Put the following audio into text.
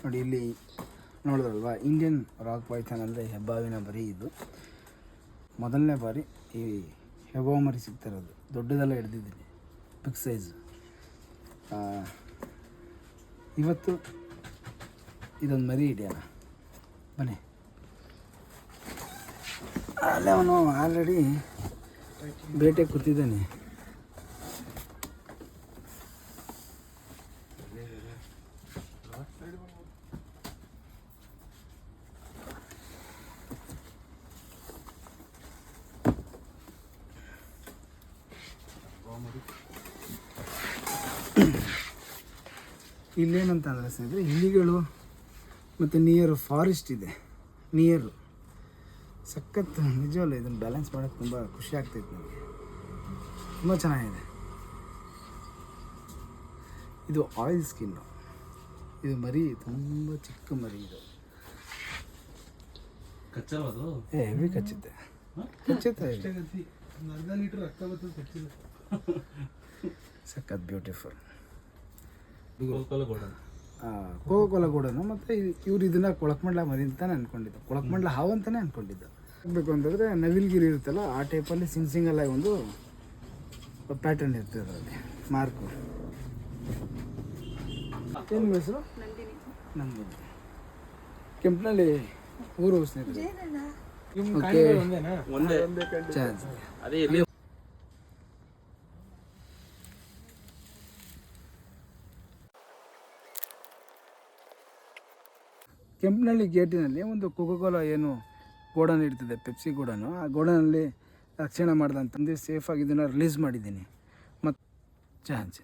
ನೋಡಿ ಇಲ್ಲಿ ನೋಡಿದ್ರಲ್ವ, Indian rock Python ಅಂದರೆ ಹೆಬ್ಬಾವಿನ ಮರಿ. ಇದು ಮೊದಲನೇ ಬಾರಿ ಈ ಹೆಬ್ಬಾವು ಮರಿ ಸಿಗ್ತಿರೋದು. ದೊಡ್ಡದೆಲ್ಲ ಹಿಡ್ದಿದ್ದೀನಿ, ಬಿಗ್ ಸೈಜ್. ಇವತ್ತು ಇದೊಂದು ಮರಿ ಹಿಡಿಯೋಣ ಬನ್ನಿ. ಅಲ್ಲೇ ಅವನು ಆಲ್ರೆಡಿ ಬೇಟೆ ಕೂತಿದ್ದಾನೆ. ಇಲ್ಲೇನಂತ ಅಂದರೆ ಸ್ನೇಹಿತರೆ, ಇಲಿಗಳು ಮತ್ತು ನಿಯರು ಫಾರೆಸ್ಟ್ ಇದೆ. ನಿಯರು ಸಖತ್ ನಿಜವಲ್ಲ. ಇದನ್ನು ಬ್ಯಾಲೆನ್ಸ್ ಮಾಡೋಕ್ಕೆ ತುಂಬ ಖುಷಿ ಆಗ್ತೈತೆ ನನಗೆ. ತುಂಬ ಚೆನ್ನಾಗಿದೆ. ಇದು ಆಯಿಲ್ ಸ್ಕಿನ್ನು. ಇದು ಮರಿ ತುಂಬ ಚಿಕ್ಕ ಮರಿ. ಇದು ಕಚ್ಚಲ್ವದು? ಹೆವಿ ಕಚ್ಚುತ್ತೆ. ಸಖತ್ ಬ್ಯೂಟಿಫುಲ್. ಕೋಕೋಲ ಗೋಡನು. ಮತ್ತು ಇವ್ರು ಇದನ್ನು ಕೊಳಕಮಂಡ್ಲ ಮರಿ ಅಂತಾನೆ ಅಂದ್ಕೊಂಡಿದ್ದು, ಕೊಳಕಮಂಡ್ಲ ಹಾವು ಅಂತಲೇ ಅಂದ್ಕೊಂಡಿದ್ದು. ಬೇಕು ಅಂತಂದರೆ ನವಿಲ್ಗಿರಿ ಇರುತ್ತಲ್ಲ, ಆ ಟೈಪಲ್ಲಿ ಸಿಂಗಲ್ ಆಗಿ ಒಂದು ಪ್ಯಾಟರ್ನ್ ಇರ್ತದೆ ಅದರಲ್ಲಿ, ಮಾರ್ಕು. ಏನು ಹೆಸರು? ನಂದಿನಿ. ಕೆಂಪನಲ್ಲಿ ಊರು ಸ್ನೇಹಿತರೆ. ಕೆಂಪನಹಳ್ಳಿ ಗೇಟಿನಲ್ಲಿ ಒಂದು ಕೋಕೋಕೋಲಾ ಏನು ಗೋಡನ್ ಇರ್ತದೆ, ಪೆಪ್ಸಿ ಗೋಡನು. ಆ ಗೋಡನಲ್ಲಿ ರಕ್ಷಣೆ ಮಾಡ್ದಂತಂದು ಸೇಫಾಗಿ ಇದನ್ನು ರಿಲೀಸ್ ಮಾಡಿದ್ದೀನಿ. ಮತ್ತು ಚಾನ್ಸ್